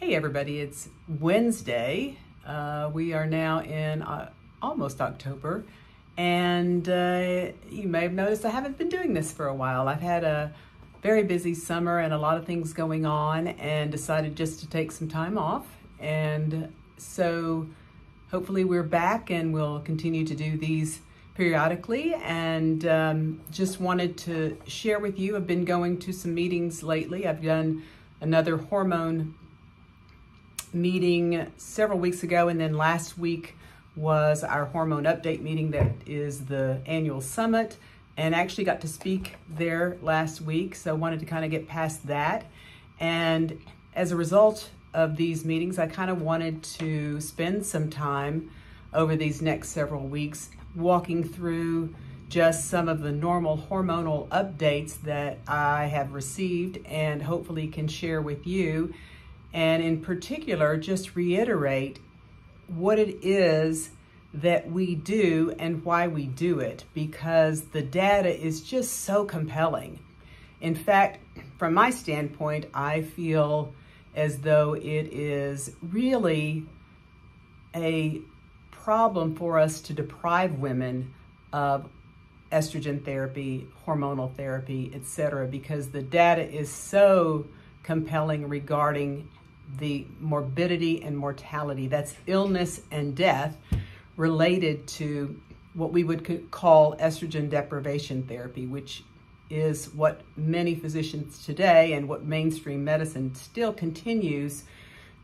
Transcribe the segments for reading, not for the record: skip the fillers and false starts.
Hey everybody, it's Wednesday. We are now in almost October, and you may have noticed I haven't been doing this for a while. I've had a very busy summer and a lot of things going on, and decided just to take some time off. And so hopefully we're back and we'll continue to do these periodically. And just wanted to share with you, I've been going to some meetings lately. I've done another hormone meeting several weeks ago, and then last week was our hormone update meeting that is the annual summit, and actually got to speak there last week, so I wanted to kind of get past that. And as a result of these meetings, I kind of wanted to spend some time over these next several weeks walking through just some of the normal hormonal updates that I have received and hopefully can share with you. And in particular, just reiterate what it is that we do and why we do it, because the data is just so compelling. In fact, from my standpoint, I feel as though it is really a problem for us to deprive women of estrogen therapy, hormonal therapy, etc., because the data is so compelling regarding the morbidity and mortality, that's illness and death, related to what we would call estrogen deprivation therapy, which is what many physicians today and what mainstream medicine still continues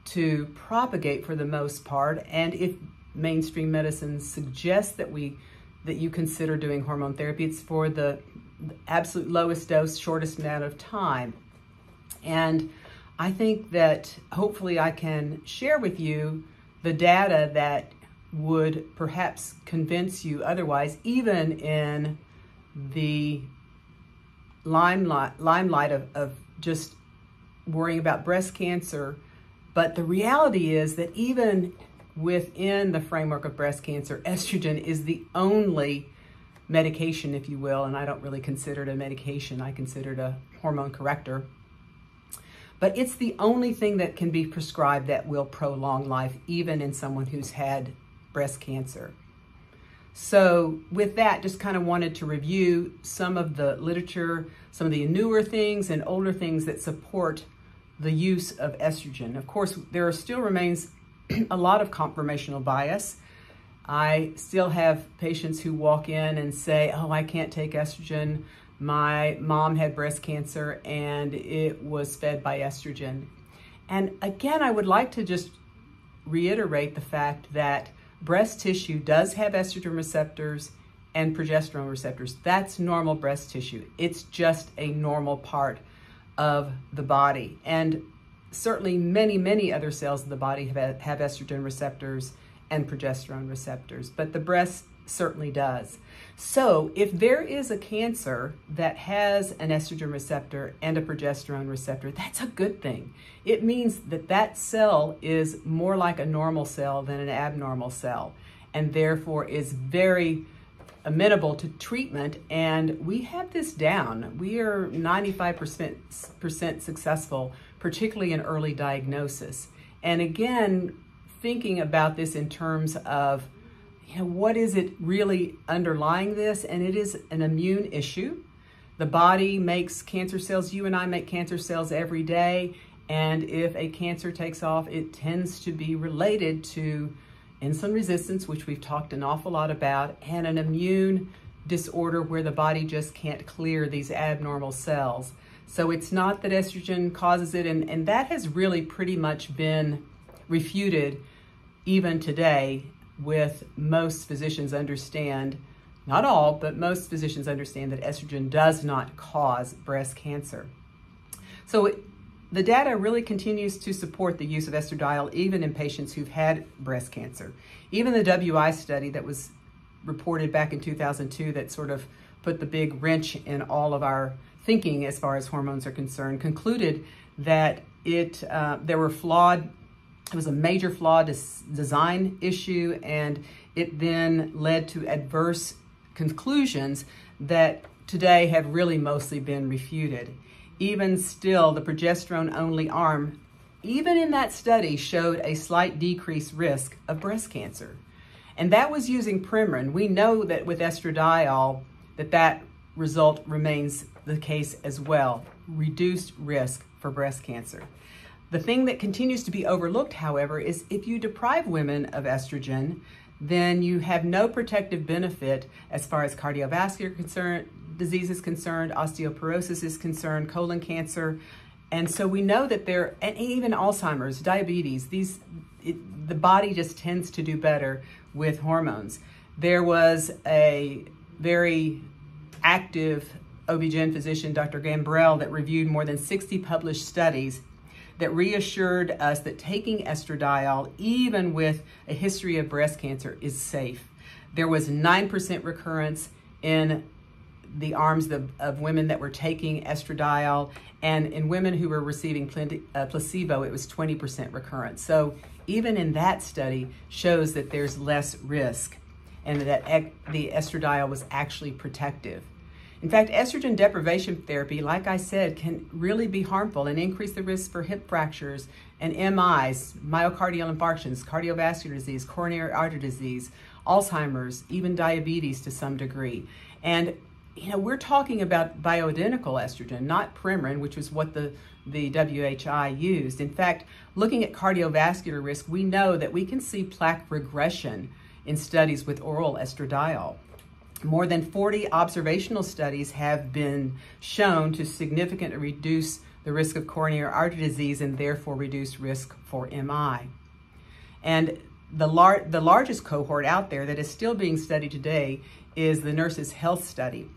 to propagate for the most part. And if mainstream medicine suggests that you consider doing hormone therapy, it's for the absolute lowest dose, shortest amount of time. And I think that hopefully I can share with you the data that would perhaps convince you otherwise, even in the limelight of just worrying about breast cancer. But the reality is that even within the framework of breast cancer, estrogen is the only medication, if you will, and I don't really consider it a medication, I consider it a hormone corrector. But it's the only thing that can be prescribed that will prolong life, even in someone who's had breast cancer. So with that, just kind of wanted to review some of the literature, some of the newer things and older things that support the use of estrogen. Of course, there still remains a lot of confirmational bias. I still have patients who walk in and say, oh, I can't take estrogen. My mom had breast cancer and it was fed by estrogen. And again, I would like to just reiterate the fact that breast tissue does have estrogen receptors and progesterone receptors. That's normal breast tissue. It's just a normal part of the body. And certainly many, many other cells of the body have estrogen receptors and progesterone receptors, but the breast certainly does. So if there is a cancer that has an estrogen receptor and a progesterone receptor, that's a good thing. It means that that cell is more like a normal cell than an abnormal cell, and therefore is very amenable to treatment. And we have this down. We are 95% successful, particularly in early diagnosis. And again, thinking about this in terms of, what is it really underlying this? And it is an immune issue. The body makes cancer cells. You and I make cancer cells every day. And if a cancer takes off, it tends to be related to insulin resistance, which we've talked an awful lot about, and an immune disorder where the body just can't clear these abnormal cells. So it's not that estrogen causes it. And that has really pretty much been refuted even today, with most physicians understand, not all, but most physicians understand that estrogen does not cause breast cancer. So the data really continues to support the use of estradiol even in patients who've had breast cancer. Even the WI study that was reported back in 2002 that sort of put the big wrench in all of our thinking as far as hormones are concerned concluded that it was a major flawed design issue, and it then led to adverse conclusions that today have really mostly been refuted. Even still, the progesterone-only arm even in that study, showed a slight decreased risk of breast cancer. And that was using Premarin. We know that with estradiol, that result remains the case as well, reduced risk for breast cancer. The thing that continues to be overlooked, however, is if you deprive women of estrogen, then you have no protective benefit as far as cardiovascular disease is concerned, osteoporosis is concerned, colon cancer. And so we know that and even Alzheimer's, diabetes, the body just tends to do better with hormones. There was a very active OB/GYN physician, Dr. Gambrell, that reviewed more than 60 published studies that reassured us that taking estradiol, even with a history of breast cancer, is safe. There was 9% recurrence in the arms of women that were taking estradiol, and in women who were receiving placebo, it was 20% recurrence. So even in that study shows that there's less risk and that the estradiol was actually protective. In fact, estrogen deprivation therapy, like I said, can really be harmful and increase the risk for hip fractures and MIs, myocardial infarctions, cardiovascular disease, coronary artery disease, Alzheimer's, even diabetes to some degree. And we're talking about bioidentical estrogen, not Premarin, which was what the WHI used. In fact, looking at cardiovascular risk, we know that we can see plaque regression in studies with oral estradiol. More than 40 observational studies have been shown to significantly reduce the risk of coronary artery disease and therefore reduce risk for MI. And the largest cohort out there that is still being studied today is the Nurses' Health Study.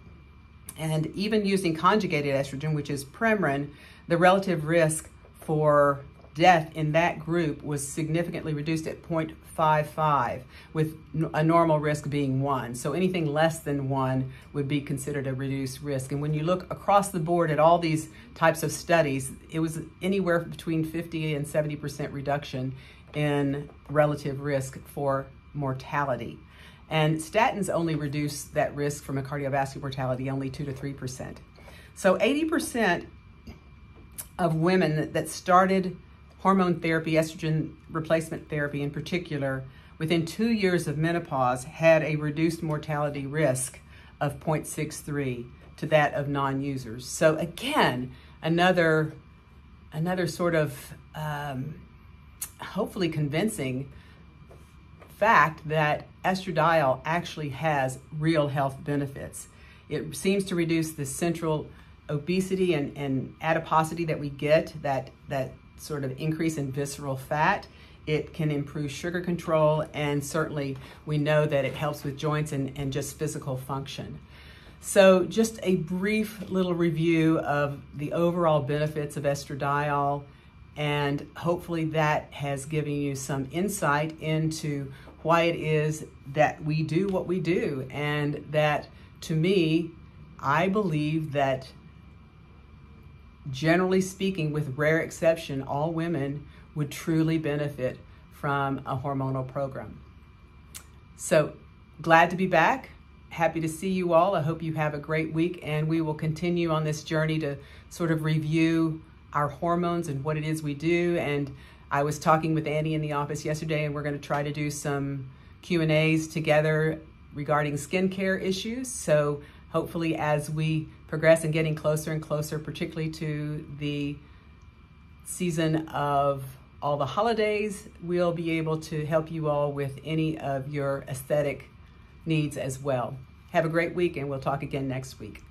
And even using conjugated estrogen, which is Premarin, the relative risk for death in that group was significantly reduced at 0.55, with a normal risk being 1. So anything less than 1 would be considered a reduced risk. And when you look across the board at all these types of studies, it was anywhere between 50 and 70% reduction in relative risk for mortality. And statins only reduce that risk from a cardiovascular mortality only 2 to 3%. So 80% of women that started hormone therapy, estrogen replacement therapy in particular, within 2 years of menopause had a reduced mortality risk of 0.63 to that of non-users. So again, another sort of hopefully convincing fact that estradiol actually has real health benefits. It seems to reduce the central obesity and adiposity that we get, that sort of increase in visceral fat. It can improve sugar control, and certainly we know that it helps with joints and just physical function. So just a brief little review of the overall benefits of estradiol, and hopefully that has given you some insight into why it is that we do what we do, and that, to me, I believe that generally speaking, with rare exception, all women would truly benefit from a hormonal program. So glad to be back. Happy to see you all. I hope you have a great week, and we will continue on this journey to sort of review our hormones and what it is we do. And I was talking with Annie in the office yesterday, and we're going to try to do some Q&As together regarding skincare issues. So hopefully as we progress and getting closer and closer, particularly to the season of all the holidays, we'll be able to help you all with any of your aesthetic needs as well. Have a great week, and we'll talk again next week.